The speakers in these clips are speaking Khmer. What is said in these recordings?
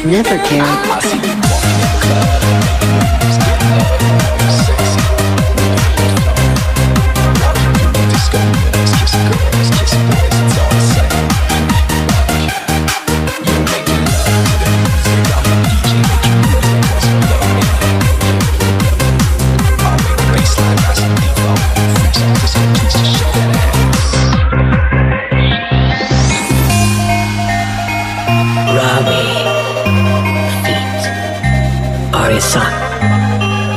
Never care. I see you walking in the club. Just getting love, sexy. Walking through the disco, kissing girls, kissing boys, it's all the same. You're making love to the music. I'm the DJ making music, cause you love me. I make the bassline nice and deep. Freaks on disco, please just shake that ass. Robbie. Arisa,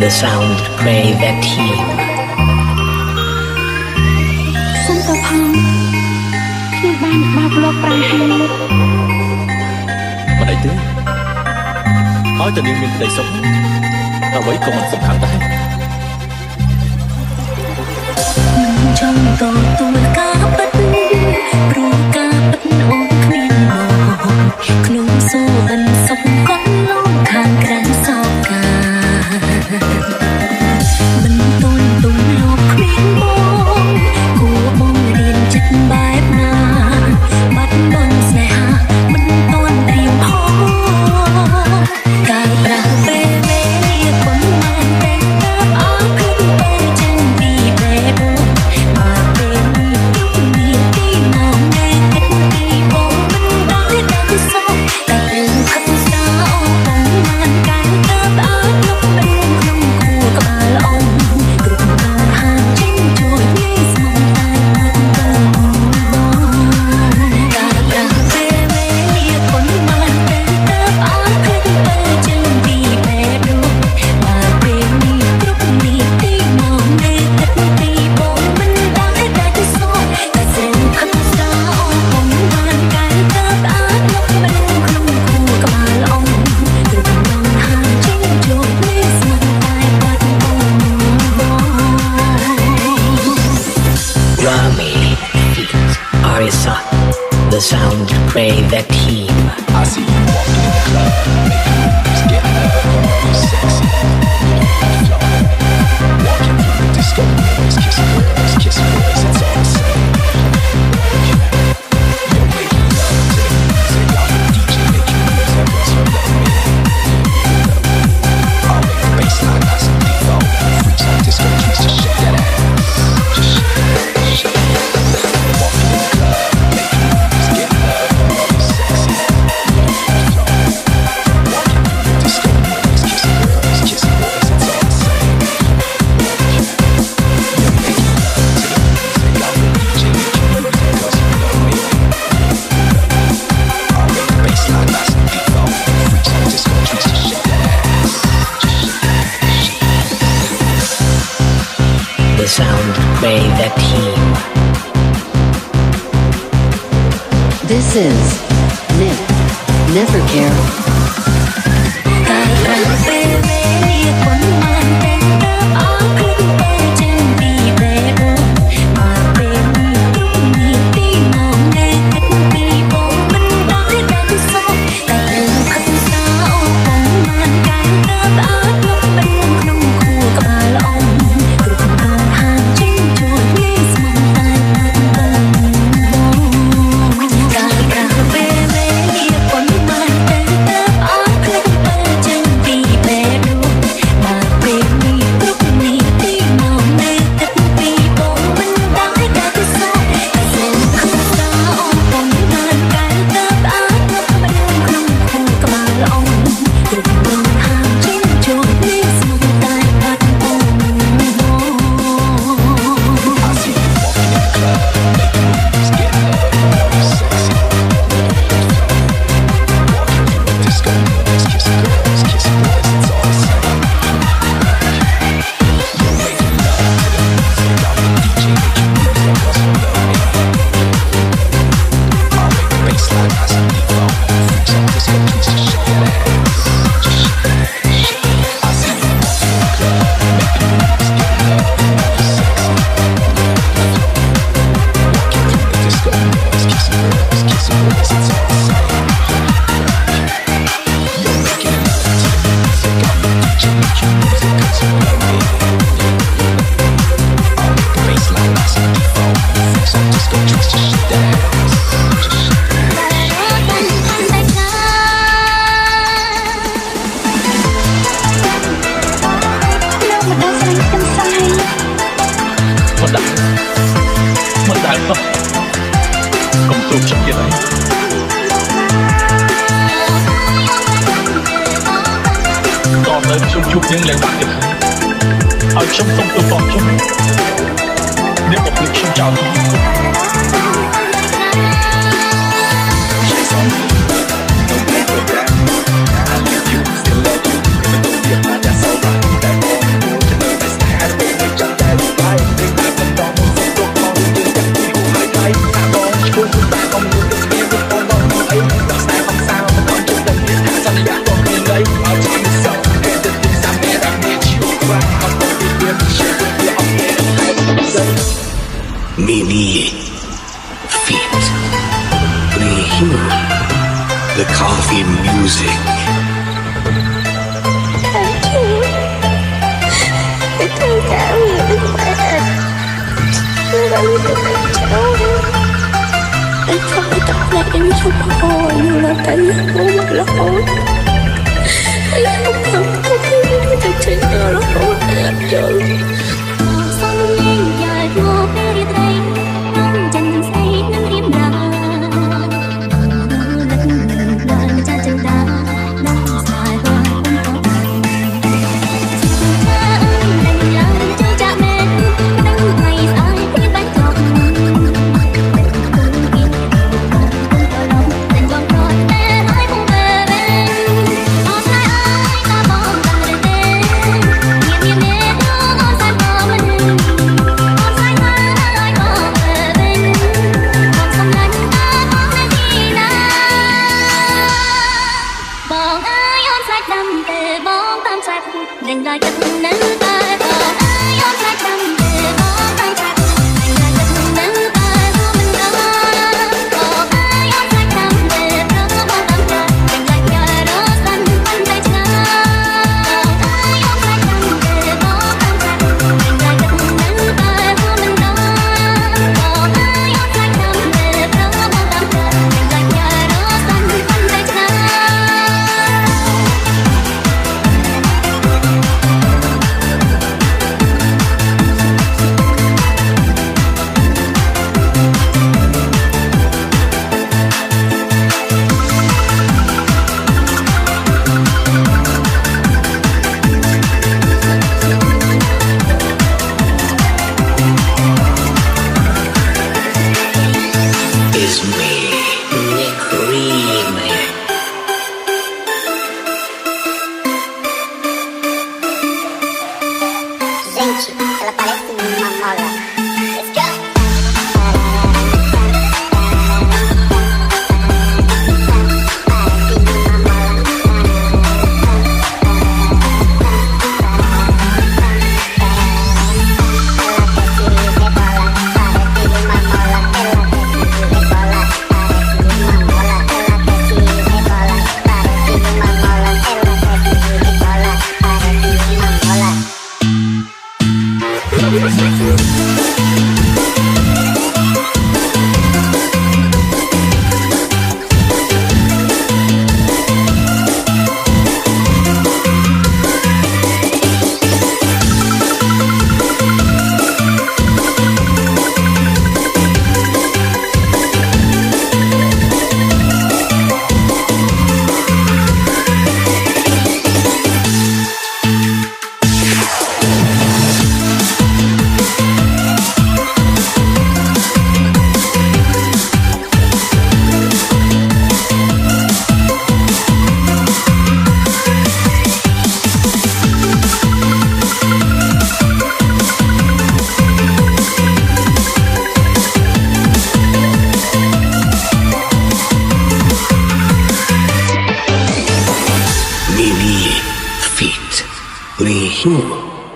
the sound pray that team. សុំទៅផងខ្ញុំបានបោកលោកប្រែហើយមិនអីទេឲ្យតែនាងមានក្តីសុខអ្វីក៏មិនសំខាន់ដែរមិនចង់តទួលការពិតព្រោះការពិតអូនគ្មានមកក្នុងសូអិនសុខកូនលោកខាងក្រៅសោកាមិនតូនទុំលោកគ្មានបងគួរបងរៀនចិត្តបែបណាបាត់បង់ស្នេហាមិនតូនត្រៀមផងការប្រាស់ពេលវេលាប៉ុន្មានតែអើខ្លួនពេលចេញពីបេះដូងមកពេលនេះគ្រប់នាទីមកនៅគិតពីបងមិនដល់តែសោកតែរឿងខឹងស្ដាអូបងបានកាយទៅអើលុបពេញក្នុងគួរក្បាលអងគ្រប់ដងហាងចេញជួយងាយស្មោះតែមិនបងការប្រាស់ពេលវេលាប៉ុន្មានតែអើខ្លួនពេលចេញពីបេះដូងមកពេលនេះគ្រប់នាទីមកនៅគិតពីបងមិនដល់តែសោកតែរឿងខឹងស្ដាអូបងបានកាយទៅអើលុបពេញក្នុងគួរក្បាលអងគ្រប់ដងហាងចេញជួយងាយស្មោះតែបាត់បង់បង Rami, feet, Arisa, the sound pray that team. I see you walking in the club, making moves, getting love, sexy. Walking through the disco, kissing boys, it's all the same. You're making love to the music. I'm the DJ making music, cause you love me. I make the bassline nice and deep. Freaks on disco, please just shake that ass. Just shake it. Walking in the club, making moves, getting love, sexy. Walking through the disco, kissing girls, kissing boys, it's all the same. You're making love to the music. I'm the DJ making music, cause you love me. I make the bassline nice and deep. Freaks on disco, please just shake that ass. Just shake it. The sound pray that team. This is Nick. Never care. ការប្រាស់ពេលវេលាប៉ុន្មានតែអើខ្លួនពេលចេញពីបេះដូងមកពេលនេះគ្រប់នាទីមកនៅគិតពីបងមិនដល់តែសោកតែរឿងខឹងស្ដាអូបងបានកាយទៅអើលុបពេញក្នុងគួរក្បាលអងគ្រប់ដងហាងចេញជួយងាយស្មោះតែមិនបងការប្រាស់ពេលវេលាប៉ុន្មានតែអើខ្លួនពេលចេញពីបេះដូងមក កុំគ្រប់ចិត្តទៀតហើយតោះទៅខ្ញុំជួបយើងឡើងបាក់ទៀតហើយខ្ញុំសុំទៅបងខ្ញុំអ្នកមកភ្លេចខ្ញុំចោលខ្ញុំThe coffee music. Tôi cả người bên mẹ tôi đã đi đến bên cháu anh không phải tập lại em trong hồi như là cái bố một lỗ anh không thấy cái thật chính là nó không đẹp rồi sông lên dài vô bên đi đây nông chân say nắng đêm đà lật cha chân đá nắng dài hoa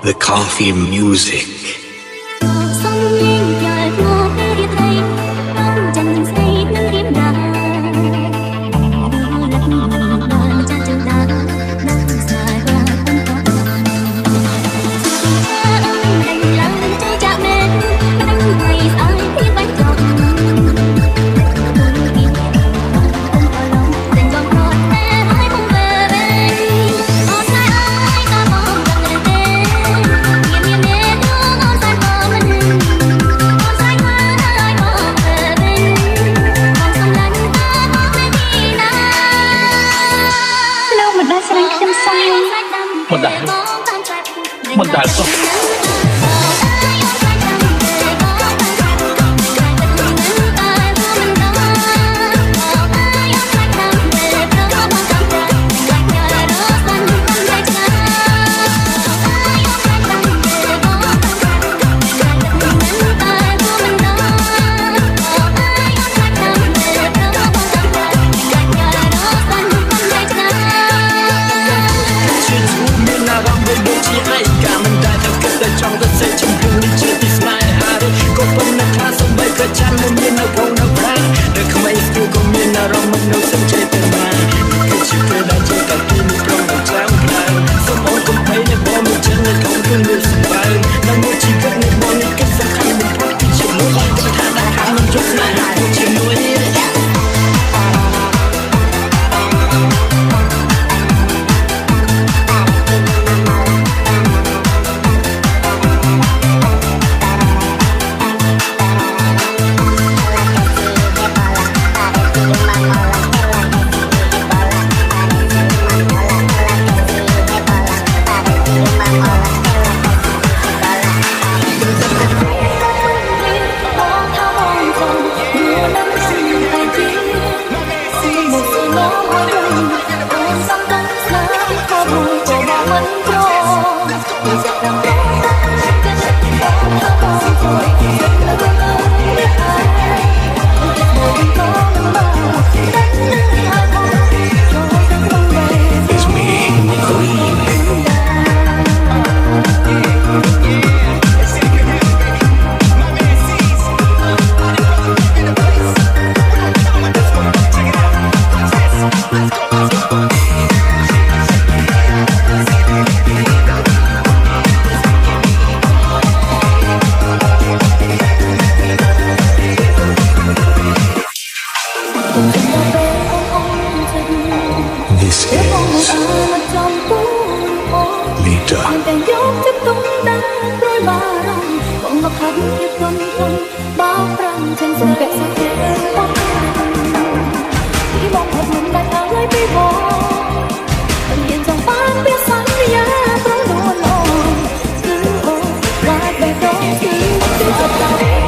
The coffee music. Hãy subscribe cho kênh Ghiền Mì Gõ để không bỏ lỡ មិនដែលសោះ It's me, Nick Green. This is Lita. តែយកចិត្តទុកដាក់ព្រួយបារម្ភបងមកខាត់ជាទុនទុនបោកប្រាំចិនសំពាក់សាច់បងពីបងអត់មិនដាច់ឲ្យពីបងមិនមានចង់បានពីសន្យាប្រងនួនអូគឺអូឡាយបែបដូចគឺចិត្តតោ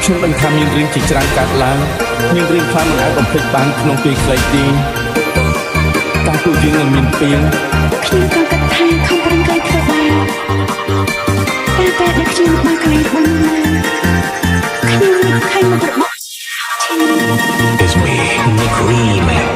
ខ្ញុំដឹងថាមានរឿងជាច្រើនកើតឡើងមានរឿងខ្លះមិនអាចបំភ្លេចបានក្នុងពេលខ្លីទេការទូយើងនឹងមានពេលខ្ញុំក៏គិតថាខំប្រឹងប្រែងធ្វើបានតែដែលខ្ញុំបានកន្លែងបងណាខ្ញុំមិនឃើញមករបស់ It's me, Nick Green.